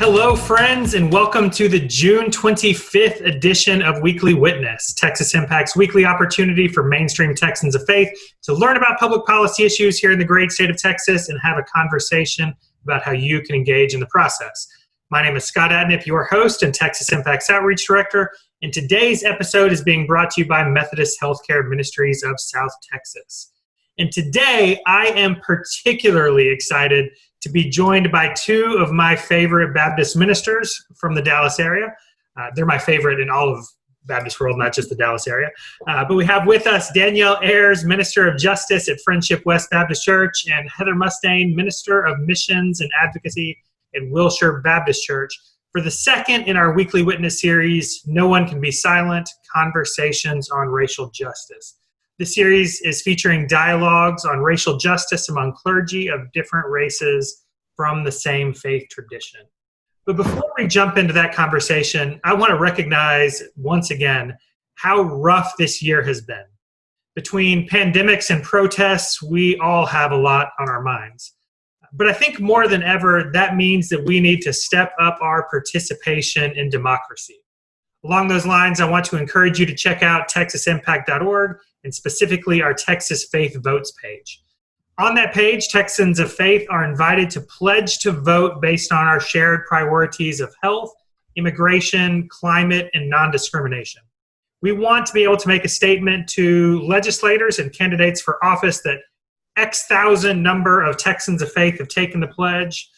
Hello, friends, and welcome to the June 25th edition of Weekly Witness, Texas Impact's weekly opportunity for mainstream Texans of faith to learn about public policy issues here in the great state of Texas and have a conversation about how you can engage in the process. My name is Scott Adnip, your host and Texas Impact's Outreach Director, and today's episode is being brought to you by Methodist Healthcare Ministries of South Texas. And today, I am particularly excited to be joined by two of my favorite Baptist ministers from the Dallas area. They're my favorite in all of Baptist world, not just the Dallas area. But we have with us Danielle Ayers, Minister of Justice at Friendship West Baptist Church, and Heather Musain, Minister of Missions and Advocacy at Wilshire Baptist Church, for the second in our Weekly Witness series, No One Can Be Silent, Conversations on Racial Justice. This series is featuring dialogues on racial justice among clergy of different races from the same faith tradition. But before we jump into that conversation, I want to recognize once again how rough this year has been. Between pandemics and protests, we all have a lot on our minds. But I think more than ever, that means that we need to step up our participation in democracy. Along those lines, I want to encourage you to check out texasimpact.org and specifically our Texas Faith Votes page. On that page, Texans of faith are invited to pledge to vote based on our shared priorities of health, immigration, climate, and non-discrimination. We want to be able to make a statement to legislators and candidates for office that X thousand number of Texans of faith have taken the pledge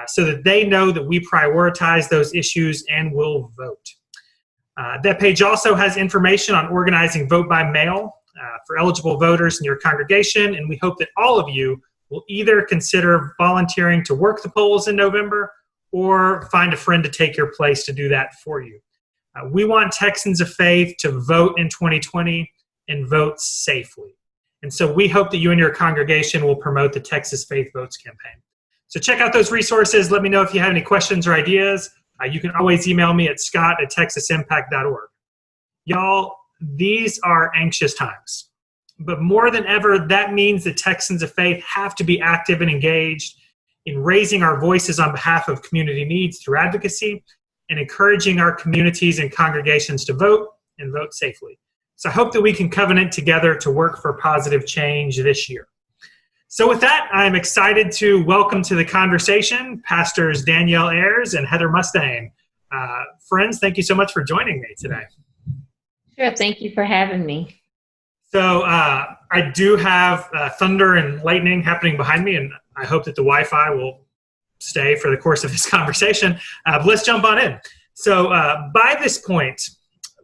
so that they know that we prioritize those issues and will vote. That page also has information on organizing vote by mail for eligible voters in your congregation, and we hope that all of you will either consider volunteering to work the polls in November or find a friend to take your place to do that for you. We want Texans of faith to vote in 2020 and vote safely. And so we hope that you and your congregation will promote the Texas Faith Votes campaign. So check out those resources. Let me know if you have any questions or ideas. You can always email me at scott@texasimpact.org. Y'all, these are anxious times. But more than ever, that means that Texans of faith have to be active and engaged in raising our voices on behalf of community needs through advocacy and encouraging our communities and congregations to vote and vote safely. So I hope that we can covenant together to work for positive change this year. So with that, I'm excited to welcome to the conversation Pastors Danielle Ayers and Heather Musain. Friends, thank you so much for joining me today. Sure, thank you for having me. So I do have thunder and lightning happening behind me, and I hope that the Wi-Fi will stay for the course of this conversation. But let's jump on in. So by this point,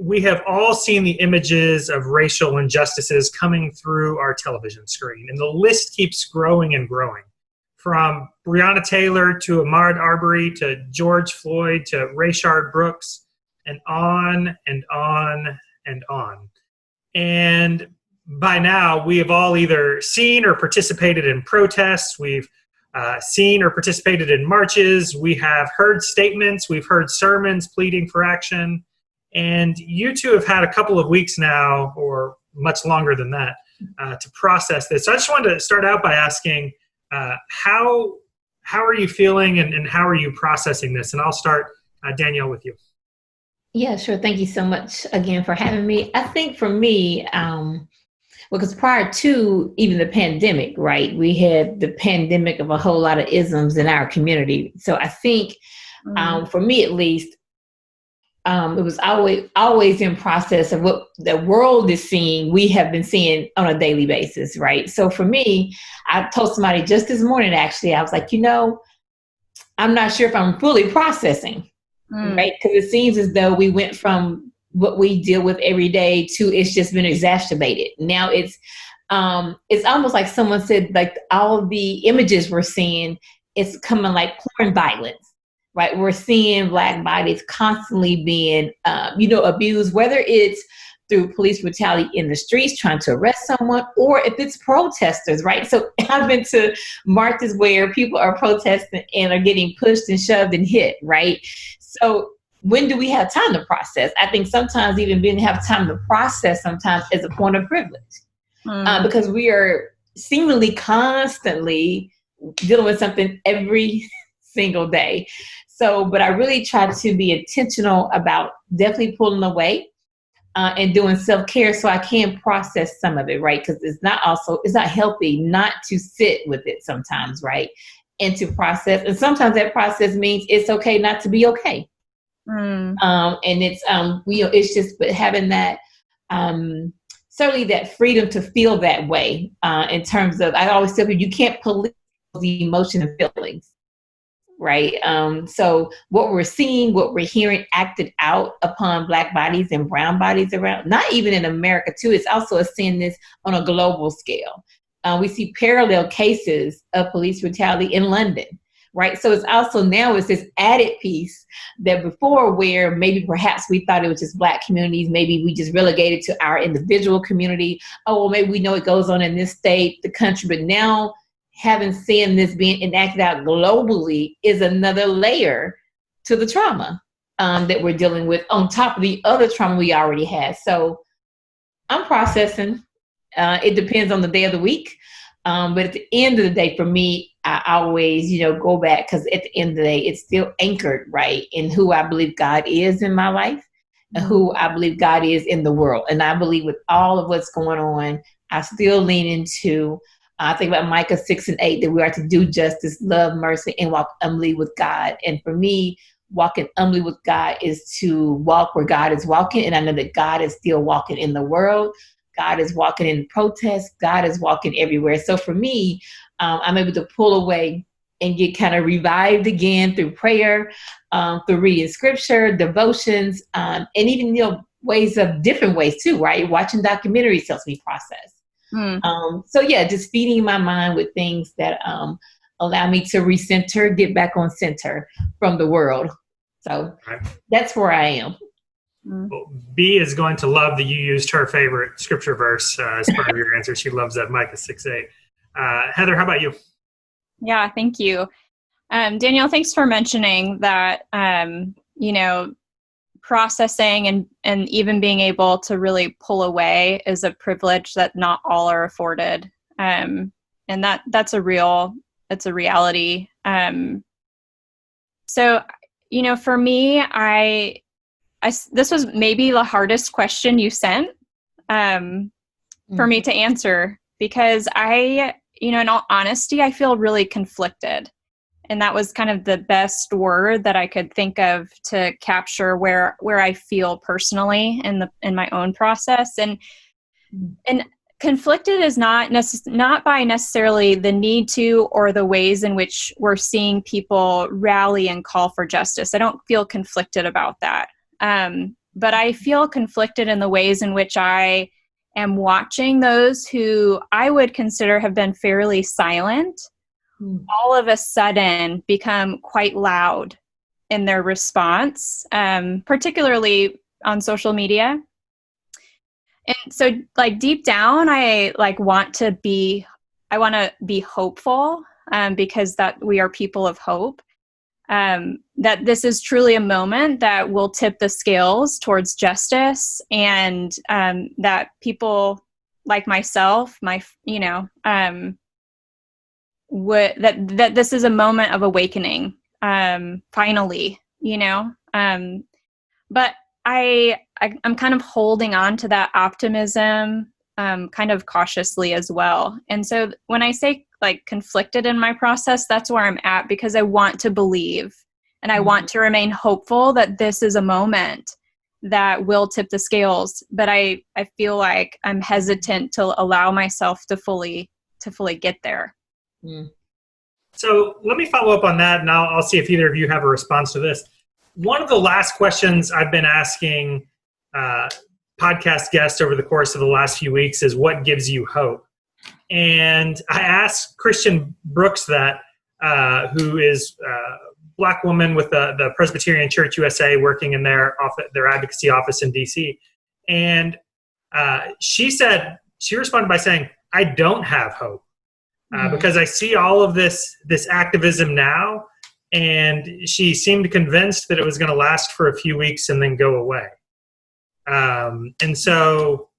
we have all seen the images of racial injustices coming through our television screen, and the list keeps growing and growing. From Breonna Taylor to Ahmaud Arbery to George Floyd to Rayshard Brooks, and on and on and on. And by now, we have all either seen or participated in protests. We've seen or participated in marches. We have heard statements. We've heard sermons pleading for action. And you two have had a couple of weeks now, or much longer than that, to process this. So I just wanted to start out by asking, how are you feeling and how are you processing this? And I'll start, Danielle, with you. Yeah, sure. Thank you so much again for having me. I think for me, because prior to even the pandemic, right, we had the pandemic of a whole lot of isms in our community. So I think for me at least, it was always in process of what the world is seeing, we have been seeing on a daily basis, right? So for me, I told somebody just this morning, actually, I was like, I'm not sure if I'm fully processing, right? Because it seems as though we went from what we deal with every day to it's just been exacerbated. Now it's almost like someone said, like all the images we're seeing, it's coming like porn violence. Right, we're seeing Black bodies constantly being, abused, whether it's through police brutality in the streets trying to arrest someone, or if it's protesters, right? So I've been to marches where people are protesting and are getting pushed and shoved and hit, right? So when do we have time to process? I think sometimes even being have time to process sometimes is a point of privilege because we are seemingly constantly dealing with something every single day. So, but I really try to be intentional about definitely pulling away and doing self-care so I can process some of it, right? Because it's not healthy not to sit with it sometimes, right? And to process. And sometimes that process means it's okay not to be okay. And it's just having that, certainly that freedom to feel that way in terms of, I always tell people, you can't police the emotion and feelings. Right. So what we're seeing, what we're hearing acted out upon Black bodies and brown bodies around, not even in America too, it's also seeing this on a global scale. We see parallel cases of police brutality in London. Right. So it's also now it's this added piece that before where maybe perhaps we thought it was just Black communities, maybe we just relegated to our individual community. Oh, well, maybe we know it goes on in this state, the country, but now seeing this being enacted out globally is another layer to the trauma that we're dealing with on top of the other trauma we already had. So I'm processing. It depends on the day of the week. But at the end of the day, for me, I always, go back because at the end of the day, it's still anchored, right, in who I believe God is in my life and who I believe God is in the world. And I believe with all of what's going on, I still lean into I think about Micah 6:8, that we are to do justice, love mercy, and walk humbly with God. And for me, walking humbly with God is to walk where God is walking. And I know that God is still walking in the world. God is walking in protest. God is walking everywhere. So for me, I'm able to pull away and get kind of revived again through prayer, through reading scripture, devotions, and even, different ways too, right? Watching documentaries helps me process. So yeah, just feeding my mind with things that allow me to recenter, get back on center from the world. So that's where I am. Well, B is going to love that you used her favorite scripture verse as part of your answer. She loves that Micah 6:8. Heather, how about you? Yeah, thank you. Danielle, thanks for mentioning that, processing and even being able to really pull away is a privilege that not all are afforded. And that's a reality. So, for me, this was maybe the hardest question you sent for me to answer, because in all honesty, I feel really conflicted. And that was kind of the best word that I could think of to capture where I feel personally in my own process. And conflicted is not by necessarily the need to or the ways in which we're seeing people rally and call for justice. I don't feel conflicted about that. But I feel conflicted in the ways in which I am watching those who I would consider have been fairly silent all of a sudden become quite loud in their response, particularly on social media. And so deep down, I want to be hopeful, because that we are people of hope, that this is truly a moment that will tip the scales towards justice, and that people like myself, that this is a moment of awakening, finally, but I'm kind of holding on to that optimism, kind of cautiously as well. And so when I say conflicted in my process, that's where I'm at, because I want to believe and I want to remain hopeful that this is a moment that will tip the scales. But I feel like I'm hesitant to allow myself to fully get there. So let me follow up on that, and I'll see if either of you have a response to this. One of the last questions I've been asking podcast guests over the course of the last few weeks is, what gives you hope? And I asked Christian Brooks that, who is a Black woman with the Presbyterian Church USA, working in their advocacy office in DC. And she responded by saying, I don't have hope. Because I see all of this activism now, and she seemed convinced that it was going to last for a few weeks and then go away. And so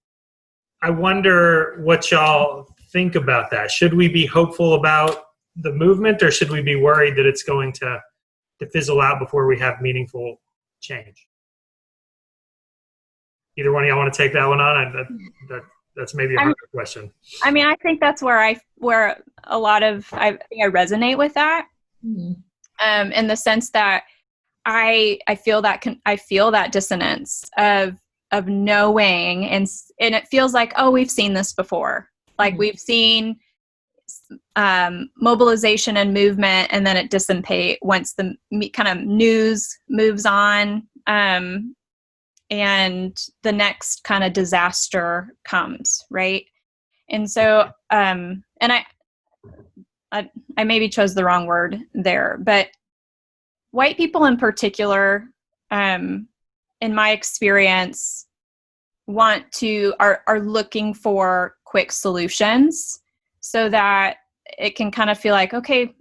I wonder what y'all think about that. Should we be hopeful about the movement, or should we be worried that it's going to to fizzle out before we have meaningful change? Either one of y'all want to take that one on? That's maybe a harder question. I mean, I think that's where a lot of I think I resonate with that, in the sense that I feel that dissonance of knowing, and it feels like, oh, we've seen this before. Like we've seen mobilization and movement, and then it dissipate once the kind of news moves on, and the next kind of disaster comes, right? And so, and I maybe chose the wrong word there, but white people in particular, in my experience, are looking for quick solutions so that it can kind of feel like, okay,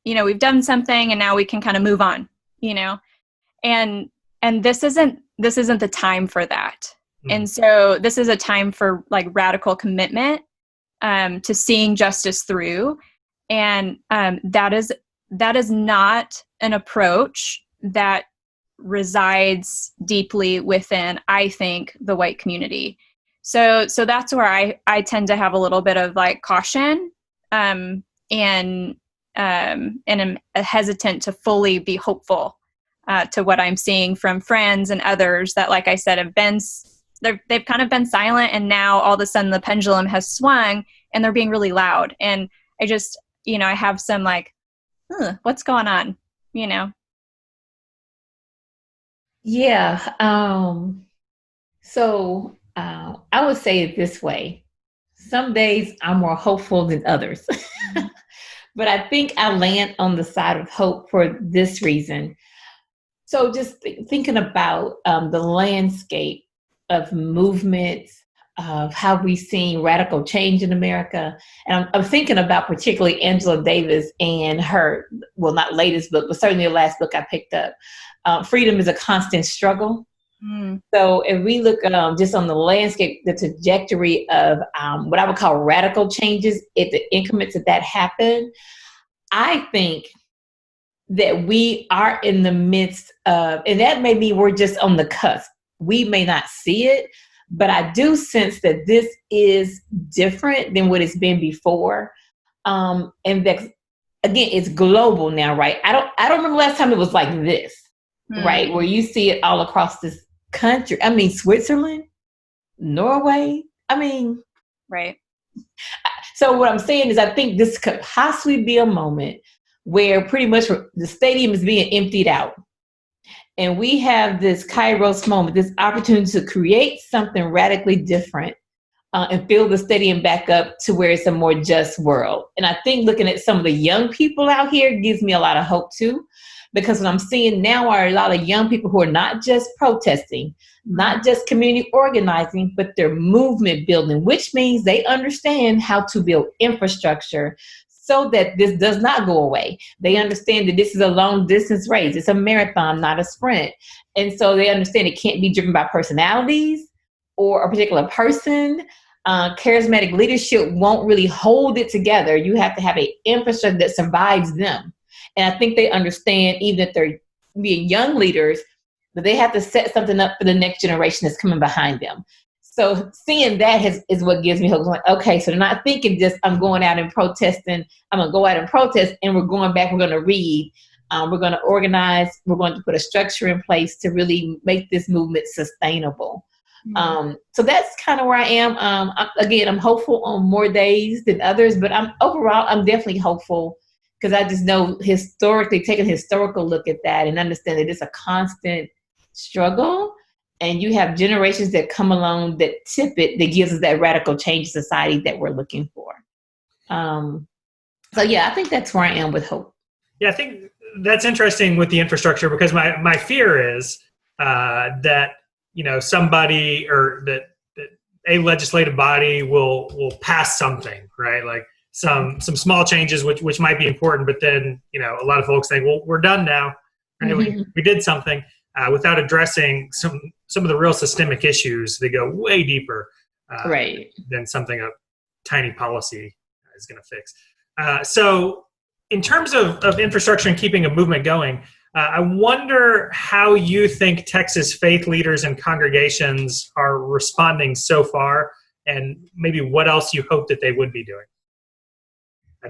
we've done something and now we can kind of move on, and this isn't the time for that. And so this is a time for like radical commitment, to seeing justice through. And, that is not an approach that resides deeply within, I think, the white community. So that's where I tend to have a little bit of like caution, and am hesitant to fully be hopeful to what I'm seeing from friends and others that, like I said, they've kind of been silent, and now all of a sudden the pendulum has swung and they're being really loud. And I just, I have some like, what's going on, Yeah. So I would say it this way. Some days I'm more hopeful than others, but I think I land on the side of hope for this reason. So just thinking about the landscape of movements, of how we've seen radical change in America. And I'm thinking about particularly Angela Davis and her, well, not latest book, but certainly the last book I picked up, Freedom is a Constant Struggle. So if we look just on the landscape, the trajectory of what I would call radical changes, at the increments that happen, I think that we are in the midst of, and that may be we're just on the cusp. We may not see it, but I do sense that this is different than what it's been before. And that, again, it's global now, right? I don't remember last time it was like this, right? Where you see it all across this country. I mean, Switzerland, Norway. Right. So what I'm saying is I think this could possibly be a moment where pretty much the stadium is being emptied out. And we have this Kairos moment, this opportunity to create something radically different, and fill the stadium back up to where it's a more just world. And I think looking at some of the young people out here gives me a lot of hope too, because what I'm seeing now are a lot of young people who are not just protesting, not just community organizing, but they're movement building, which means they understand how to build infrastructure so that this does not go away. They understand that this is a long distance race. It's a marathon, not a sprint. And so they understand it can't be driven by personalities or a particular person. Charismatic leadership won't really hold it together. You have to have an infrastructure that survives them. And I think they understand, even if they're being young leaders, that they have to set something up for the next generation that's coming behind them. So seeing that is what gives me hope. I'm like, okay, so they're not thinking just I'm going out and protesting. I'm going to go out and protest, and we're going back. We're going to read. We're going to organize. We're going to put a structure in place to really make this movement sustainable. So that's kind of where I am. I'm hopeful on more days than others, but I'm definitely hopeful, because I just know historically, taking a historical look at that and understand that it's a constant struggle. And you have generations that come along that tip it, that gives us that radical change in society that we're looking for. So yeah, I think that's where I am with hope. Yeah, I think that's interesting with the infrastructure, because my fear is that somebody, or that a legislative body will pass something, right? Like some small changes which might be important, but then a lot of folks think, well, we're done now, right? We did something. Without addressing some of the real systemic issues that go way deeper, right, than something a tiny policy is going to fix. So in terms of infrastructure and keeping a movement going, I wonder how you think Texas faith leaders and congregations are responding so far, and maybe what else you hope that they would be doing.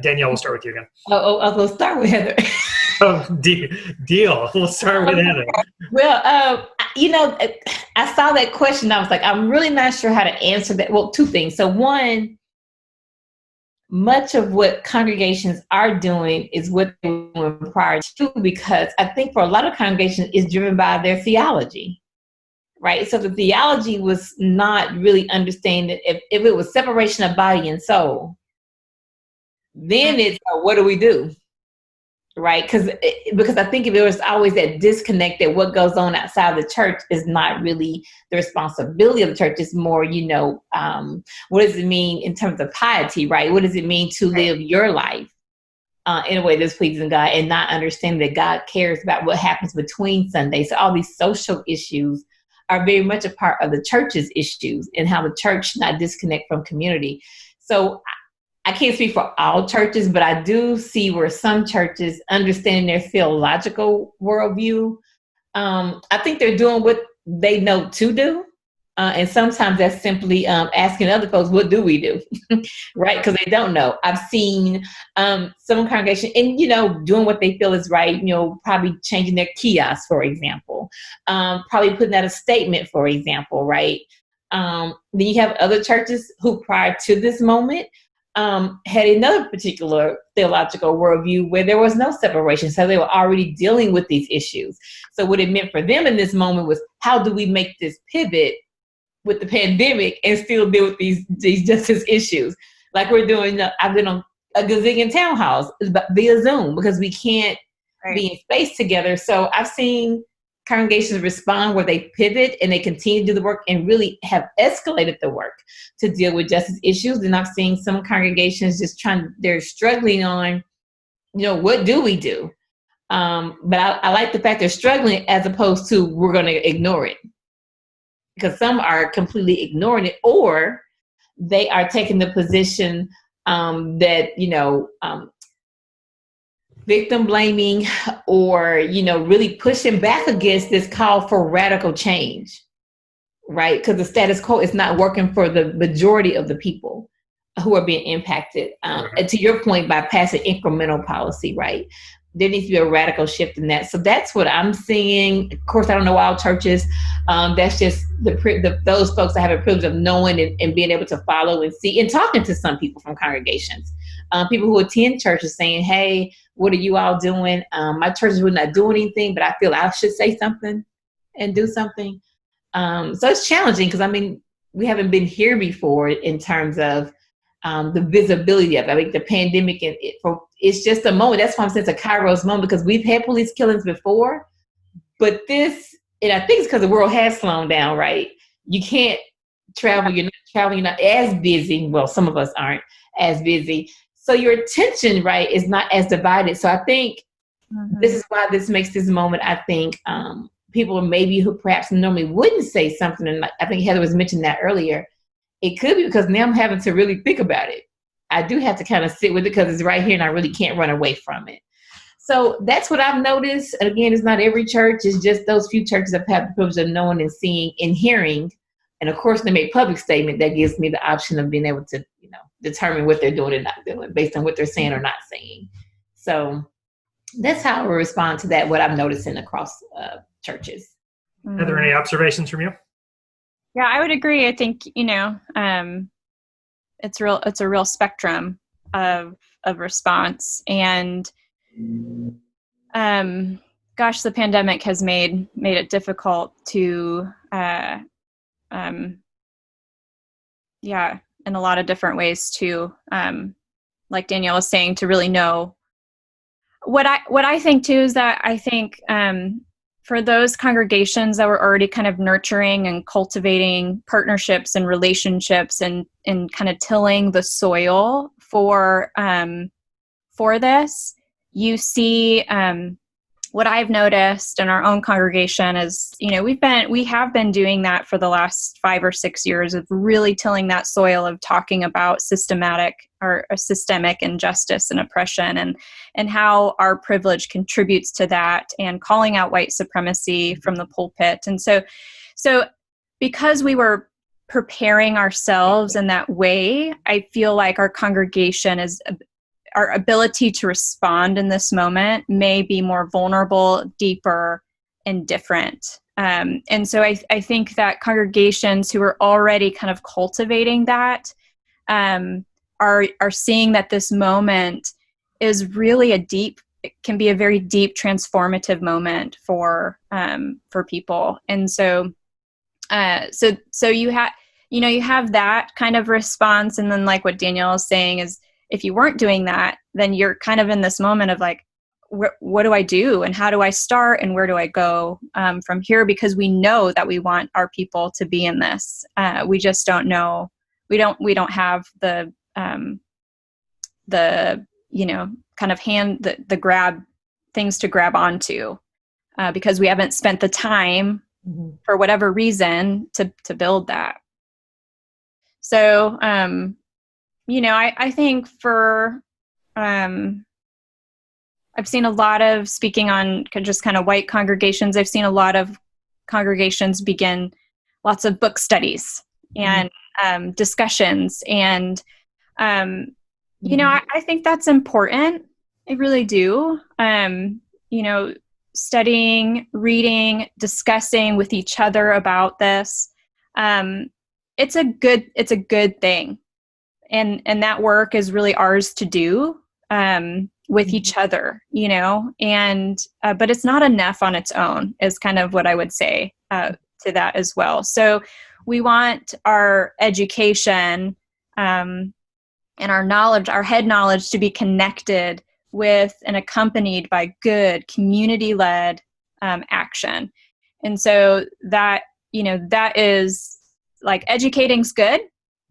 Danielle, we'll start with you again. I'll go start with Heather. Deal. We'll start with Heather. Well, I saw that question. I was like, I'm really not sure how to answer that. Well, two things. So one, much of what congregations are doing is what they were doing prior to, because I think for a lot of congregations it's driven by their theology, right? So the theology was not really understanding. If it was separation of body and soul, then it's what do we do? Right? Because I think if there was always that disconnect that what goes on outside the church is not really the responsibility of the church. It's more, what does it mean in terms of piety, right? What does it mean to live your life in a way that's pleasing God, and not understand that God cares about what happens between Sundays? So all these social issues are very much a part of the church's issues, and how the church not disconnect from community. So I can't speak for all churches, but I do see where some churches, understanding their theological worldview, I think they're doing what they know to do. And sometimes that's simply asking other folks, what do we do? Right? Because they don't know. I've seen some congregation and, doing what they feel is right, probably changing their kiosks, for example, probably putting out a statement, for example, right? Then you have other churches who prior to this moment, had another particular theological worldview where there was no separation. So they were already dealing with these issues. So what it meant for them in this moment was, how do we make this pivot with the pandemic and still deal with these justice issues? Like we're doing, I've been on a gazillion town halls via Zoom because we can't be in space together. So I've seen congregations respond where they pivot and they continue to do the work and really have escalated the work to deal with justice issues. And I've seen some congregations they're struggling on, what do we do? But I like the fact they're struggling as opposed to we're going to ignore it. Because some are completely ignoring it, or they are taking the position that, victim blaming, or, really pushing back against this call for radical change, right? Because the status quo is not working for the majority of the people who are being impacted. And to your point, by passing incremental policy, right? There needs to be a radical shift in that. So that's what I'm seeing. Of course, I don't know all churches. That's just those folks that have a privilege of knowing and being able to follow and see, and talking to some people from congregations. People who attend churches saying, hey, what are you all doing? My churches would not do anything, but I feel I should say something and do something. So it's challenging because, we haven't been here before in terms of the visibility of it. I think the pandemic, it's just a moment. That's why I'm saying it's a Kairos moment, because we've had police killings before, but this, and I think it's because the world has slowed down, right? You can't travel, you're not traveling, you're not as busy. Well, some of us aren't as busy. So your attention, right, is not as divided. So I think this is why this makes this moment, I think, people maybe who perhaps normally wouldn't say something, and I think Heather was mentioning that earlier, it could be because now I'm having to really think about it. I do have to kind of sit with it because it's right here and I really can't run away from it. So that's what I've noticed. And again, it's not every church. It's just those few churches I've had the privilege of knowing and seeing and hearing. And of course, they make public statement that gives me the option of being able to, determine what they're doing and not doing based on what they're saying or not saying. So that's how I will respond to that, what I'm noticing across churches. Are there any observations from you? Yeah, I would agree. I think, it's a real spectrum of response. And gosh, the pandemic has made it difficult to in a lot of different ways to like Danielle was saying, to really know what I think too is that I think for those congregations that were already kind of nurturing and cultivating partnerships and relationships and kind of tilling the soil for this, you see what I've noticed in our own congregation is, we have been doing that for the last 5 or 6 years of really tilling that soil of talking about systemic injustice and oppression and how our privilege contributes to that, and calling out white supremacy from the pulpit. And so because we were preparing ourselves in that way, I feel like our congregation our ability to respond in this moment may be more vulnerable, deeper, and different. And so I think that congregations who are already kind of cultivating that are seeing that this moment is really it can be a very deep, transformative moment for people. And so you have that kind of response, and then like what Danielle is saying is, if you weren't doing that, then you're kind of in this moment of like, what do I do, and how do I start, and where do I go from here? Because we know that we want our people to be in this. We just don't know. We don't have the kind of the grab things to grab onto because we haven't spent the time for whatever reason to build that. So, I think I've seen a lot of, speaking on just kind of white congregations, I've seen a lot of congregations begin lots of book studies and discussions. And, I think that's important. I really do. Studying, reading, discussing with each other about this. It's a good thing. And that work is really ours to do with each other, and but it's not enough on its own is kind of what I would say to that as well. So we want our education and our knowledge, our head knowledge, to be connected with and accompanied by good community-led action. And so that is like, educating's good.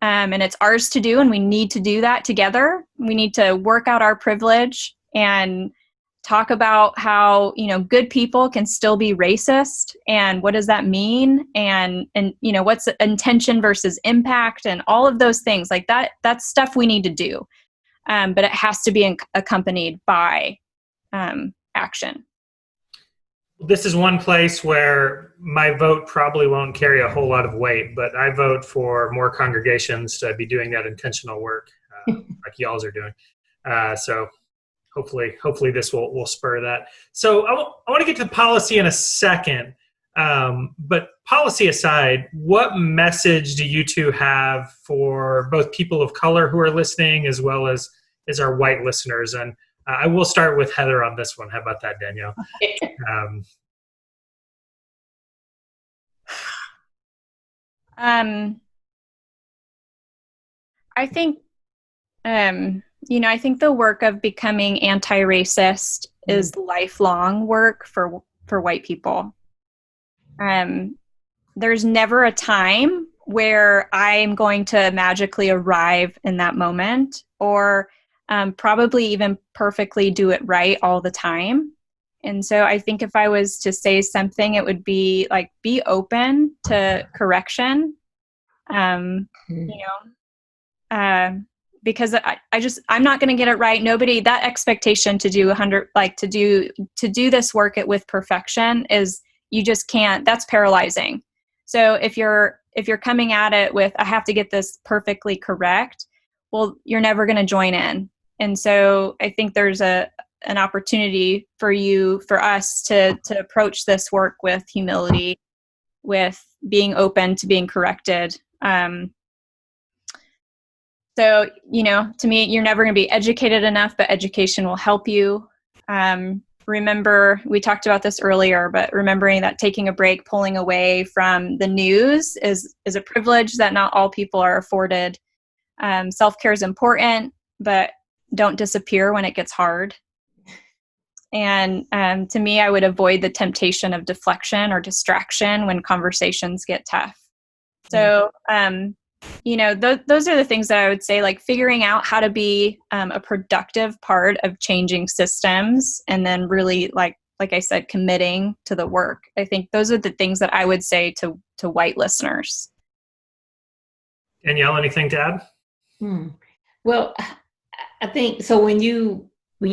And it's ours to do, and we need to do that together. We need to work out our privilege and talk about how, good people can still be racist, and what does that mean? And what's intention versus impact, and all of those things like that. That's stuff we need to do. But it has to be accompanied by action. This is one place where my vote probably won't carry a whole lot of weight, but I vote for more congregations to be doing that intentional work like y'all's are doing. So hopefully this will spur that. So I want to get to policy in a second, but policy aside, what message do you two have for both people of color who are listening as well as our white listeners? And I will start with Heather on this one. How about that, Danielle? I think, I think the work of becoming anti-racist is lifelong work for white people. There's never a time where I'm going to magically arrive in that moment, or probably even perfectly do it right all the time. And so I think if I was to say something, it would be like, be open to correction, because I'm not going to get it right. Nobody, that expectation to do 100, like to do this work with perfection is, you just can't, that's paralyzing. So if you're coming at it with, I have to get this perfectly correct, well, you're never going to join in. And so I think there's an opportunity for us to approach this work with humility, with being open to being corrected. So, to me, you're never going to be educated enough, but education will help you. Remember, we talked about this earlier, but remembering that taking a break, pulling away from the news is a privilege that not all people are afforded. Self-care is important, but don't disappear when it gets hard. And to me, I would avoid the temptation of deflection or distraction when conversations get tough. So, those are the things that I would say, like figuring out how to be a productive part of changing systems, and then really like like I said, committing to the work. I think those are the things that I would say to white listeners. Danielle, anything to add? Well, I think so. When you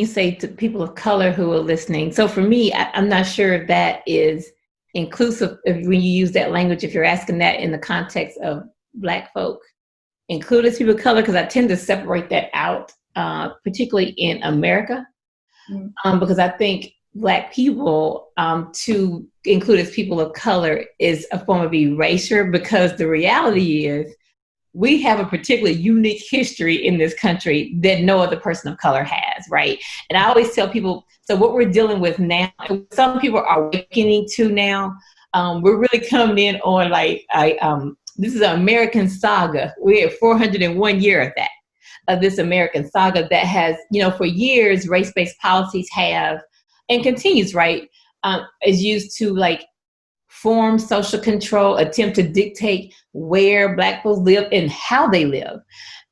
say to people of color who are listening, so for me, I'm not sure if that is inclusive when you use that language, if you're asking that in the context of Black folk, include as people of color, because I tend to separate that out, particularly in America, because I think Black people to include as people of color is a form of erasure, because the reality is we have a particularly unique history in this country that no other person of color has, right? And I always tell people, so what we're dealing with now, some people are awakening to now, we're really coming in on like, this is an American saga. We're at 401 year of that, of this American saga that has, for years, race-based policies have, and continues, right, is used to like form social control, attempt to dictate where Black folks live and how they live.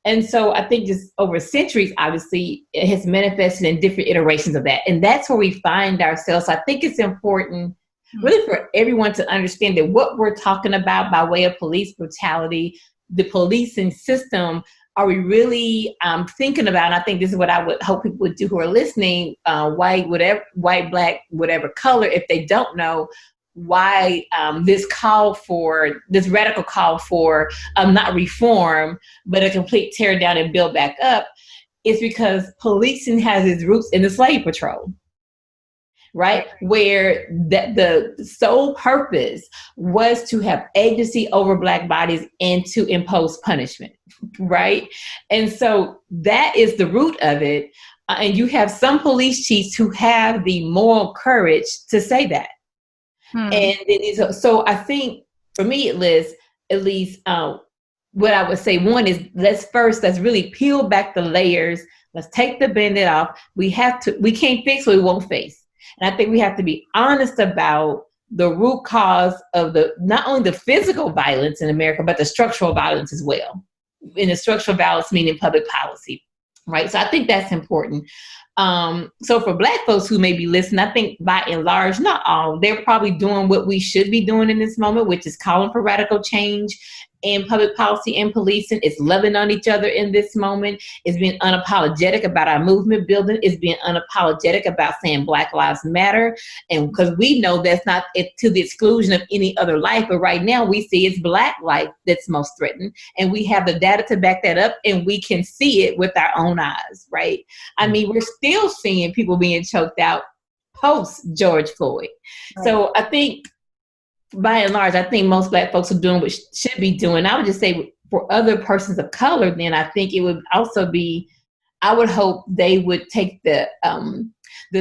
And so I think just over centuries, obviously, it has manifested in different iterations of that. And that's where we find ourselves. I think it's important really for everyone to understand that what we're talking about by way of police brutality, the policing system, are we really thinking about, and I think this is what I would hope people would do who are listening, white, Black, whatever color, if they don't know, why this radical call for not reform, but a complete tear down and build back up, is because policing has its roots in the slave patrol, right? Where the sole purpose was to have agency over Black bodies and to impose punishment, right? And so that is the root of it. And you have some police chiefs who have the moral courage to say that. And so I think for me, at least what I would say, one is let's really peel back the layers. Let's take the Band-Aid off. We can't fix what we won't face. And I think we have to be honest about the root cause of not only the physical violence in America, but the structural violence as well. And the structural violence meaning public policy, right? So I think that's important. So for Black folks who may be listening, I think by and large, not all, they're probably doing what we should be doing in this moment, which is calling for radical change in public policy and policing. It's loving on each other in this moment. It's being unapologetic about our movement building. It's being unapologetic about saying Black Lives Matter. And because we know that's not to the exclusion of any other life, but right now we see it's Black life that's most threatened. And we have the data to back that up, and we can see it with our own eyes, right? I mean, we're still seeing people being choked out post George Floyd. Right. So I think by and large, I think most Black folks are doing what should be doing. I would just say for other persons of color, then I think it would also be, I would hope they would take the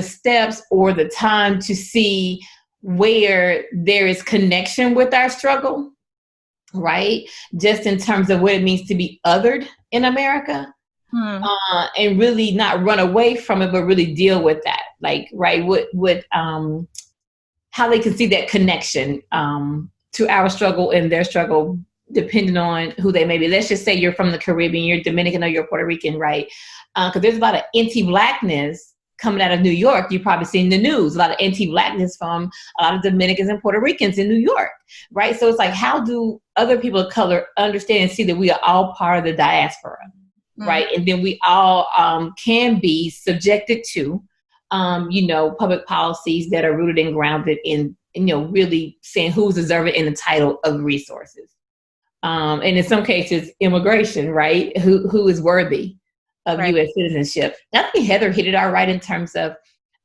steps or the time to see where there is connection with our struggle, right? Just in terms of what it means to be othered in America. And really not run away from it, but really deal with that. Like, right, how they can see that connection to our struggle and their struggle, depending on who they may be. Let's just say you're from the Caribbean, you're Dominican or you're Puerto Rican, right? Because there's a lot of anti-Blackness coming out of New York. You've probably seen the news, a lot of anti-Blackness from a lot of Dominicans and Puerto Ricans in New York, right? So it's like, how do other people of color understand and see that we are all part of the diaspora, right? And then we all can be subjected to public policies that are rooted and grounded in, really saying who's deserving in the title of resources. And in some cases, immigration, right? Who is worthy of U.S. citizenship. I think Heather hit it all right in terms of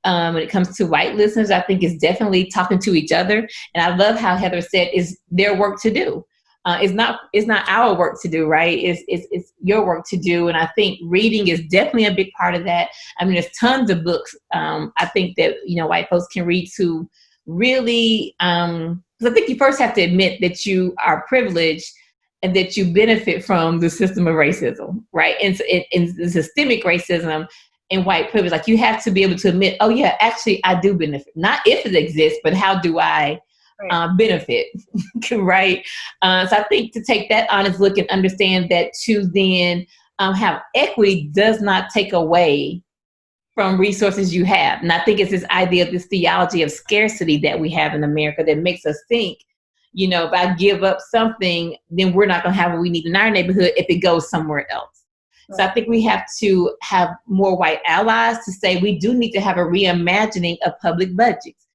when it comes to white listeners. I think it's definitely talking to each other. And I love how Heather said it's their work to do. It's not our work to do, right? It's your work to do. And I think reading is definitely a big part of that. I mean, there's tons of books I think that, white folks can read to really, because I think you first have to admit that you are privileged and that you benefit from the system of racism, right? And the systemic racism and white privilege, like you have to be able to admit, oh yeah, actually I do benefit. Not if it exists, but how do I benefit, right? So I think to take that honest look and understand that to then have equity does not take away from resources you have. And I think it's this idea of this theology of scarcity that we have in America that makes us think, you know, if I give up something, then we're not going to have what we need in our neighborhood if it goes somewhere else. Right. So I think we have to have more white allies to say we do need to have a reimagining of public budgets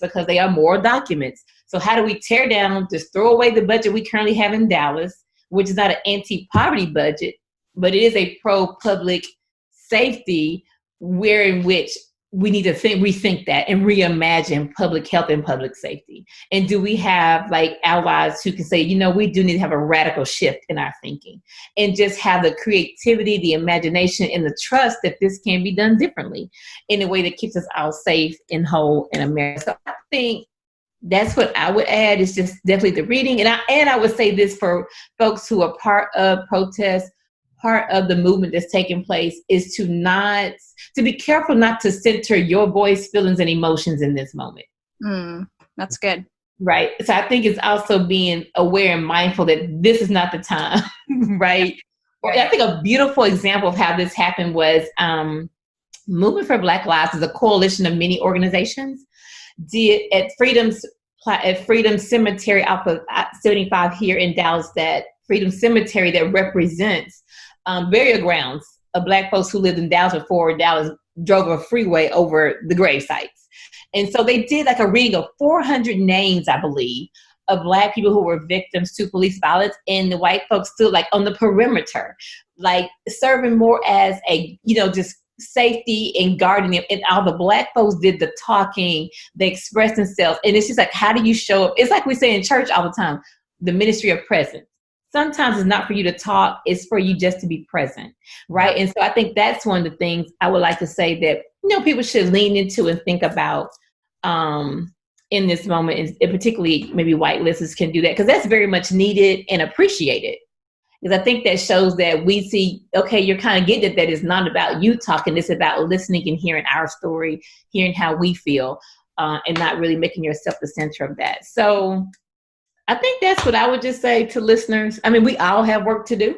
because they are moral documents. So how do we tear down, just throw away the budget we currently have in Dallas, which is not an anti-poverty budget, but it is a pro-public safety, where in which we need to rethink that and reimagine public health and public safety. And do we have like allies who can say, you know, we do need to have a radical shift in our thinking and just have the creativity, the imagination, and the trust that this can be done differently in a way that keeps us all safe and whole in America. So I think that's what I would add, is just definitely the reading. And I would say this for folks who are part of protests, part of the movement that's taking place, is to be careful not to center your voice, feelings, and emotions in this moment. That's good. Right. So I think it's also being aware and mindful that this is not the time, right? I think a beautiful example of how this happened was Movement for Black Lives is a coalition of many organizations. Did at Freedom Cemetery off of 75 here in Dallas, that Freedom Cemetery that represents burial grounds of Black folks who lived in Dallas before Dallas drove a freeway over the grave sites. And so they did like a reading of 400 names, I believe, of Black people who were victims to police violence. And the white folks stood like on the perimeter, like serving more as a, you know, just safety and guarding. And all the Black folks did the talking, they expressed themselves. And it's just like, how do you show up? It's like we say in church all the time, the ministry of presence. Sometimes it's not for you to talk, it's for you just to be present, right? And so I think that's one of the things I would like to say that, you know, people should lean into and think about in this moment, and particularly maybe white listeners can do that, because that's very much needed and appreciated. Because I think that shows that we see, okay, you're kind of getting it, that it's not about you talking, it's about listening and hearing our story, hearing how we feel, and not really making yourself the center of that. So I think that's what I would just say to listeners. I mean, we all have work to do.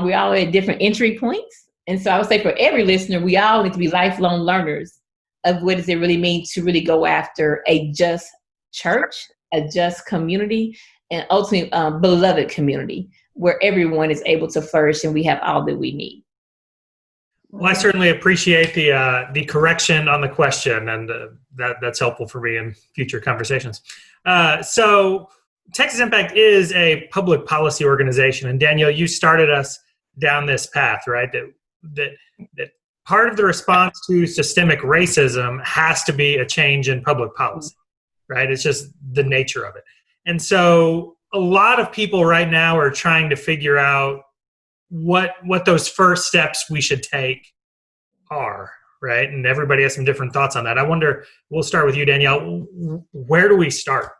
We all at different entry points. And so I would say for every listener, we all need to be lifelong learners of what does it really mean to really go after a just church, a just community, and ultimately beloved community where everyone is able to flourish and we have all that we need. Well, I certainly appreciate the correction on the question, and that's helpful for me in future conversations. So Texas Impact is a public policy organization, and Danielle, you started us down this path, right? That part of the response to systemic racism has to be a change in public policy, right? It's just the nature of it. And so a lot of people right now are trying to figure out what those first steps we should take are, right? And everybody has some different thoughts on that. I wonder, we'll start with you, Danielle. Where do we start?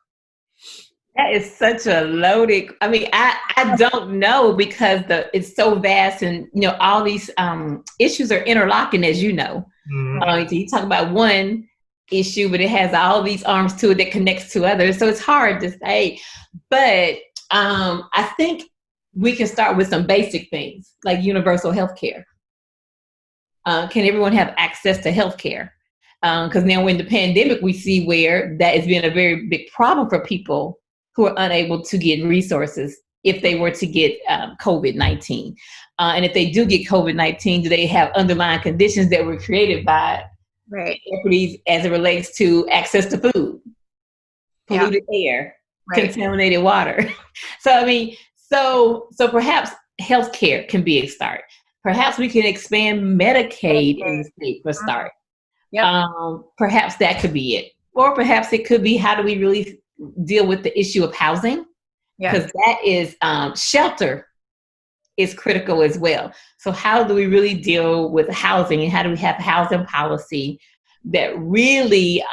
That is such a loaded, I mean, I don't know, because it's so vast, and, you know, all these issues are interlocking, as you know. So you talk about one issue, but it has all these arms to it that connects to others. So it's hard to say, but I think we can start with some basic things like universal health care. Can everyone have access to health care? Because now in the pandemic, we see where that has been a very big problem for people who are unable to get resources if they were to get COVID-19. And if they do get COVID-19, do they have underlying conditions that were created by inequities as it relates to access to food, polluted air, contaminated water? So, I mean, so perhaps healthcare can be a start. Perhaps we can expand Medicaid in the state for a start. Perhaps that could be it. Or perhaps it could be, how do we really deal with the issue of housing? Because that is, shelter is critical as well. So how do we really deal with housing, and how do we have housing policy that really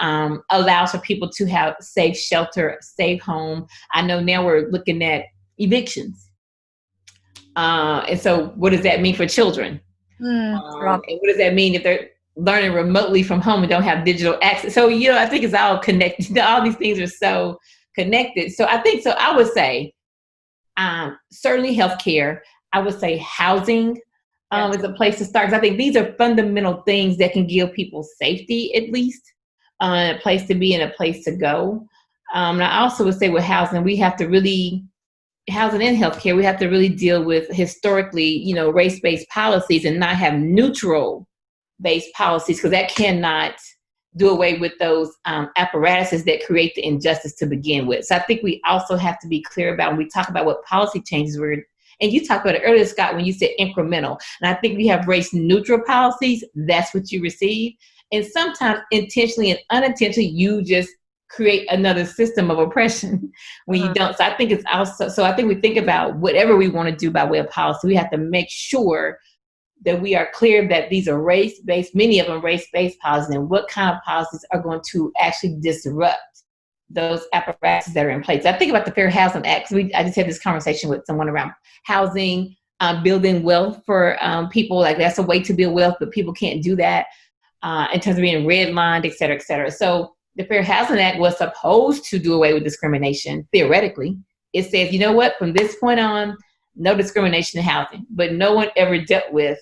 allows for people to have safe shelter, safe home? I know now we're looking at evictions. And so what does that mean for children? And what does that mean if they're learning remotely from home and don't have digital access? So, you know, I think it's all connected. All these things are so connected. So I would say certainly healthcare. I would say housing is a place to start. Because I think these are fundamental things that can give people safety, at least, a place to be and a place to go. And I also would say with housing, we have to really, housing and healthcare, we have to really deal with historically, race-based policies and not have neutral-based policies, because that cannot do away with those apparatuses that create the injustice to begin with. So I think we also have to be clear about when we talk about what policy changes we're, and you talked about it earlier, Scott, when you said incremental. And I think we have race-neutral policies. That's what you receive. And sometimes intentionally and unintentionally, you just create another system of oppression when you don't. So I think it's also, so I think we think about whatever we want to do by way of policy, we have to make sure that we are clear that these are race-based, many of them race-based policies, and what kind of policies are going to actually disrupt those apparatuses that are in place. I think about the Fair Housing Act. I just had this conversation with someone around housing, building wealth for people. Like, that's a way to build wealth, but people can't do that in terms of being redlined, et cetera, et cetera. So the Fair Housing Act was supposed to do away with discrimination, theoretically. It says, you know what, from this point on, no discrimination in housing. But no one ever dealt with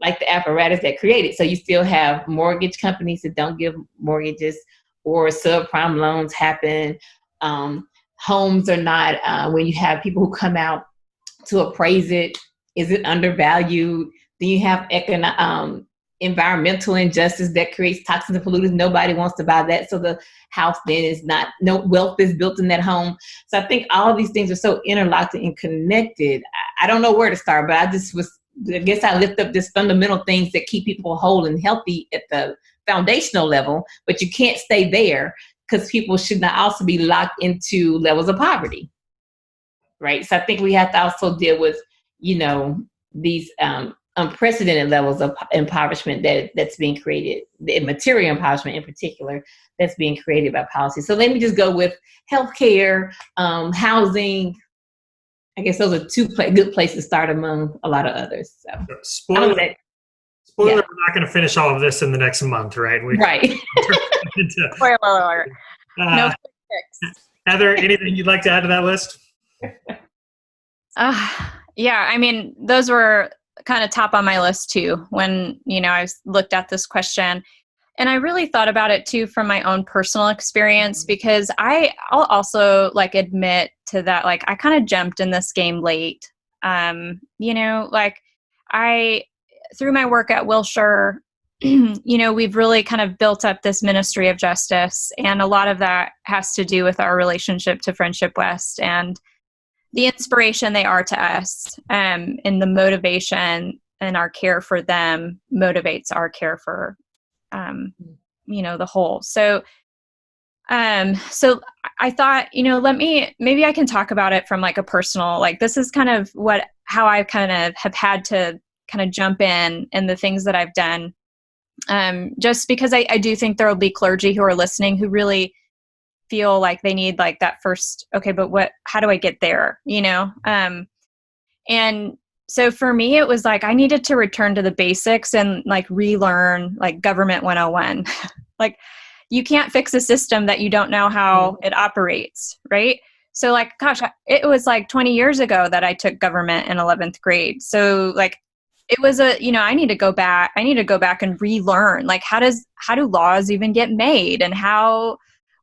like the apparatus that created. So you still have mortgage companies that don't give mortgages, or subprime loans happen. Homes are not, when you have people who come out to appraise it, is it undervalued? Then you have environmental injustice that creates toxins and pollutants. Nobody wants to buy that. So the house then is not, no wealth is built in that home. So I think all of these things are so interlocked and connected. I don't know where to start, but I guess I lift up this fundamental things that keep people whole and healthy at the foundational level, but you can't stay there, because people should not also be locked into levels of poverty, right? So I think we have to also deal with, these unprecedented levels of impoverishment that's being created, the material impoverishment in particular, that's being created by policy. So let me just go with healthcare, housing. I guess those are two good places to start among a lot of others. So spoiler, yeah. We're not going to finish all of this in the next month, right? Right. Spoiler alert. No fix. Heather, anything you'd like to add to that list? Yeah, I mean, those were kind of top on my list too when, I looked at this question. And I really thought about it too from my own personal experience, because I'll also admit to that, I kind of jumped in this game late. Through my work at Wilshire, we've really kind of built up this ministry of justice. And a lot of that has to do with our relationship to Friendship West and the inspiration they are to us, and the motivation and our care for them motivates our care for, the whole. So I thought, maybe I can talk about it from a personal, this is kind of how I kind of have had to kind of jump in and the things that I've done. Just because I do think there will be clergy who are listening who really feel like they need that first, okay, but how do I get there? And so for me, it was I needed to return to the basics and relearn government 101. You can't fix a system that you don't know how it operates, right? So it was 20 years ago that I took government in 11th grade. So it was I need to go back and relearn, how do laws even get made, and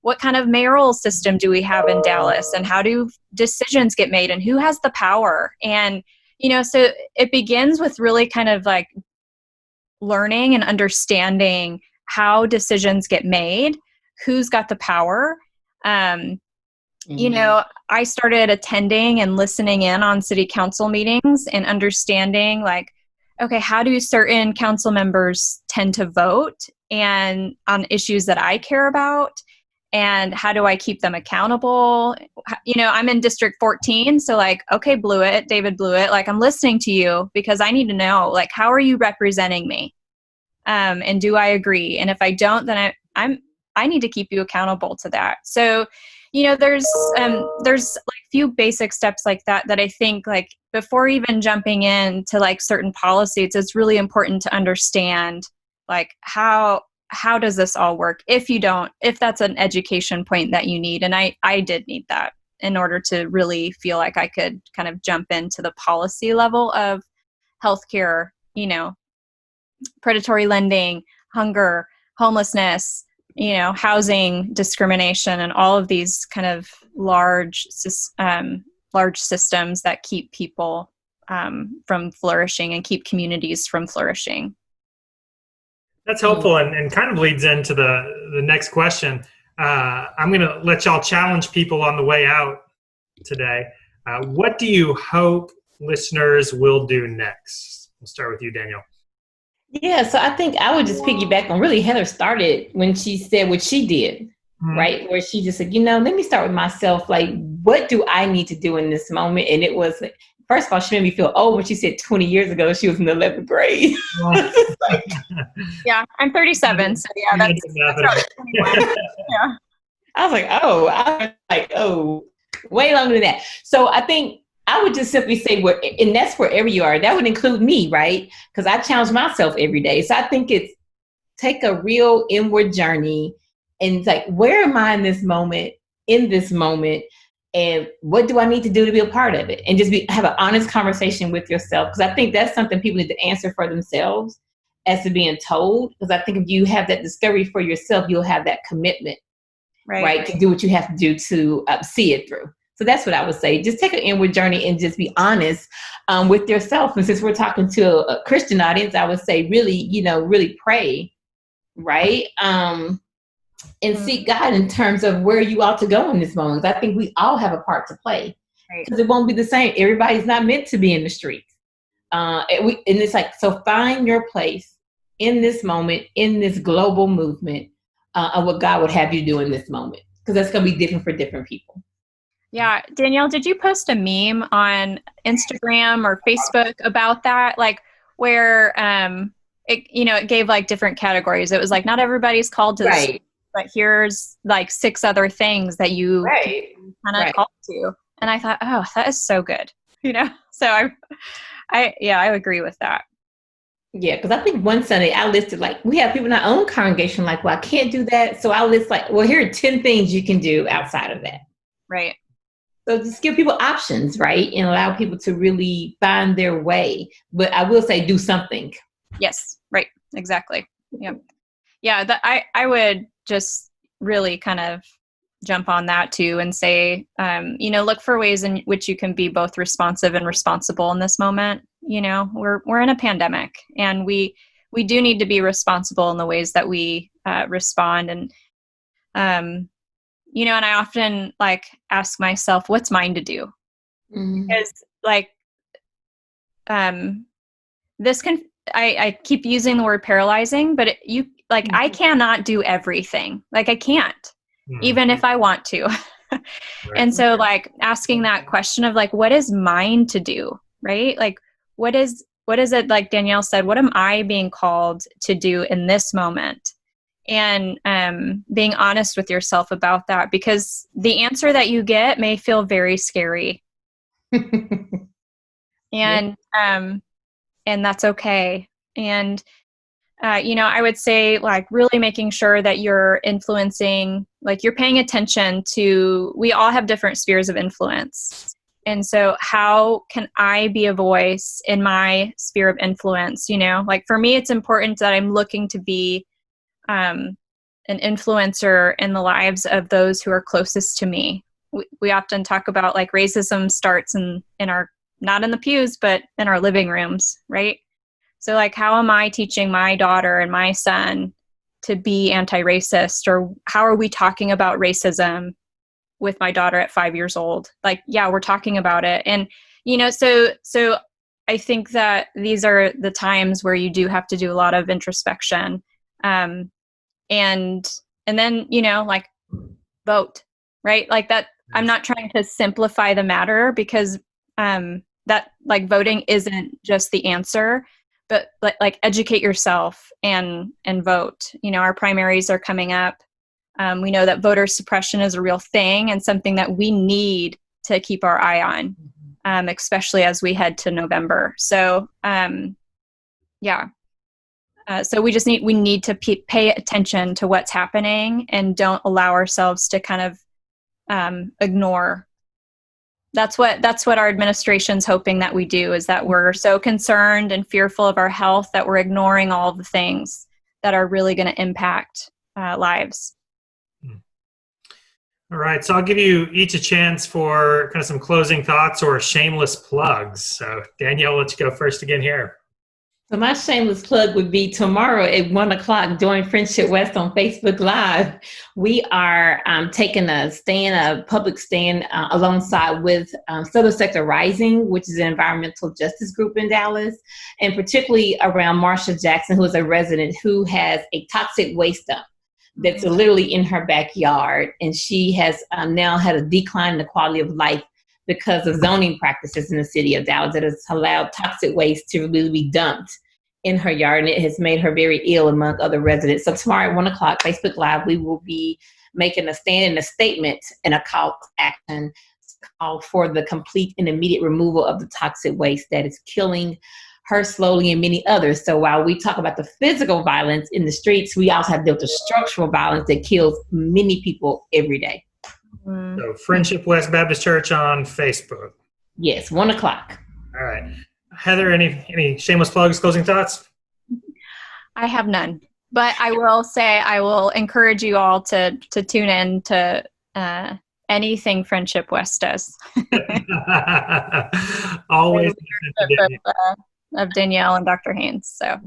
what kind of mayoral system do we have in Dallas, and how do decisions get made, and who has the power? And, so it begins with really kind of learning and understanding how decisions get made, who's got the power. I started attending and listening in on city council meetings and understanding okay, how do certain council members tend to vote and on issues that I care about? And how do I keep them accountable? I'm in District 14, so okay, David Blewett, I'm listening to you because I need to know, how are you representing me? And do I agree? And if I don't, then I need to keep you accountable to that. So, there's few basic steps like that I think before even jumping into certain policies, it's really important to understand how does this all work if that's an education point that you need. And I did need that in order to really feel like I could kind of jump into the policy level of healthcare predatory lending, hunger, homelessness, housing discrimination, and all of these kind of large systems that keep people from flourishing and keep communities from flourishing. That's helpful and kind of leads into the next question. I'm going to let y'all challenge people on the way out today. What do you hope listeners will do next? We'll start with you, Danielle. Yeah, so I think I would just piggyback on really Heather started when she said what she did, right? Where she just said, let me start with myself. Like, what do I need to do in this moment? And it was, first of all, she made me feel old when she said 20 years ago she was in the 11th grade. Yeah, I'm 37, so yeah, that's right. Yeah. I was like, way longer than that. So I think I would just simply say, and that's wherever you are. That would include me, right? Because I challenge myself every day. So I think it's take a real inward journey and it's like, where am I in this moment, and what do I need to do to be a part of it? And just have an honest conversation with yourself. Because I think that's something people need to answer for themselves as to being told. Because I think if you have that discovery for yourself, you'll have that commitment, right? To do what you have to do to see it through. So that's what I would say. Just take an inward journey and just be honest with yourself. And since we're talking to a Christian audience, I would say really, really pray, right? And seek God in terms of where you ought to go in this moment. I think we all have a part to play because it won't be the same. Everybody's not meant to be in the streets. And it's like, so find your place in this moment, in this global movement of what God would have you do in this moment. Because that's going to be different for different people. Yeah. Danielle, did you post a meme on Instagram or Facebook about that? Like where, it gave like different categories. It was like, not everybody's called to this, but here's like 6 other things that you kind of called to. And I thought, oh, that is so good. So I agree with that. Yeah, because I think one Sunday I listed, like, we have people in our own congregation, like, well, I can't do that. So I list like, well, here are 10 things you can do outside of that. Right. So just give people options, right? And allow people to really find their way. But I will say do something. Yes. Right. Exactly. Yep. Yeah. I would just really kind of jump on that too and say, look for ways in which you can be both responsive and responsible in this moment. We're in a pandemic and we do need to be responsible in the ways that we respond. And, and I often like ask myself, what's mine to do? Because like, I keep using the word paralyzing, but I cannot do everything. Like I can't, even if I want to. And so like asking that question of like, what is mine to do? Right? Like, what is it, like Danielle said, what am I being called to do in this moment? And being honest with yourself about that, because the answer that you get may feel very scary. And that's okay. And, I would say like really making sure that you're influencing, like you're paying attention to, we all have different spheres of influence. And so how can I be a voice in my sphere of influence? Like for me, it's important that I'm looking to be an influencer in the lives of those who are closest to me. We often talk about like racism starts in our, not in the pews, but in our living rooms, right? So like, how am I teaching my daughter and my son to be anti-racist? Or how are we talking about racism with my daughter at 5 years old? Like, yeah, we're talking about it. And, so I think that these are the times where you do have to do a lot of introspection. And then, like vote, right? Like that, I'm not trying to simplify the matter because, that like voting isn't just the answer, but like educate yourself and vote. Our primaries are coming up. We know that voter suppression is a real thing and something that we need to keep our eye on, especially as we head to November. So, so we need to pay attention to what's happening and don't allow ourselves to kind of ignore That's what our administration's hoping that we do, is that we're so concerned and fearful of our health that we're ignoring all the things that are really going to impact lives. All right, so I'll give you each a chance for kind of some closing thoughts or shameless plugs. So Danielle, let's go first again here. So my shameless plug would be tomorrow at 1:00, join Friendship West on Facebook Live. We are taking a public stand alongside with Southern Sector Rising, which is an environmental justice group in Dallas, and particularly around Marsha Jackson, who is a resident who has a toxic waste dump that's literally in her backyard. And she has now had a decline in the quality of life because of zoning practices in the city of Dallas that has allowed toxic waste to really be dumped in her yard, and it has made her very ill among other residents. So tomorrow at 1:00, Facebook Live, we will be making a stand and a statement and a call to action, call for the complete and immediate removal of the toxic waste that is killing her slowly and many others. So while we talk about the physical violence in the streets, we also have dealt with structural violence that kills many people every day. So Friendship West Baptist Church on Facebook. Yes, 1:00. All right. Heather, any shameless plugs, closing thoughts? I have none, but I will say I will encourage you all to tune in to anything Friendship West does. Always. Of Danielle and Dr. Haynes. So.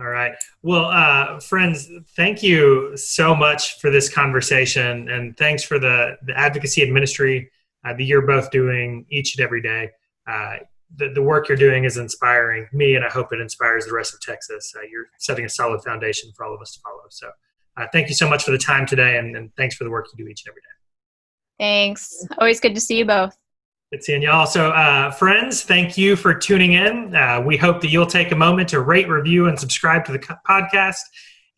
All right. Well, friends, thank you so much for this conversation, and thanks for the advocacy and ministry that you're both doing each and every day. The work you're doing is inspiring me, and I hope it inspires the rest of Texas. You're setting a solid foundation for all of us to follow. So thank you so much for the time today, and thanks for the work you do each and every day. Thanks. Always good to see you both. Good seeing y'all. So friends, thank you for tuning in. We hope that you'll take a moment to rate, review, and subscribe to the podcast,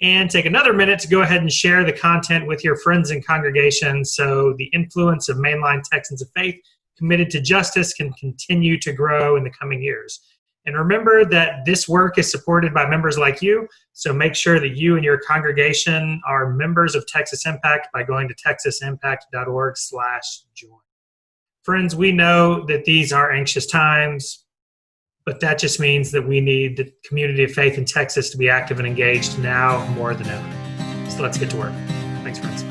and take another minute to go ahead and share the content with your friends and congregations so the influence of mainline Texans of faith committed to justice can continue to grow in the coming years. And remember that this work is supported by members like you, so make sure that you and your congregation are members of Texas Impact by going to texasimpact.org/join. Friends, we know that these are anxious times, but that just means that we need the community of faith in Texas to be active and engaged now more than ever. So let's get to work. Thanks, friends.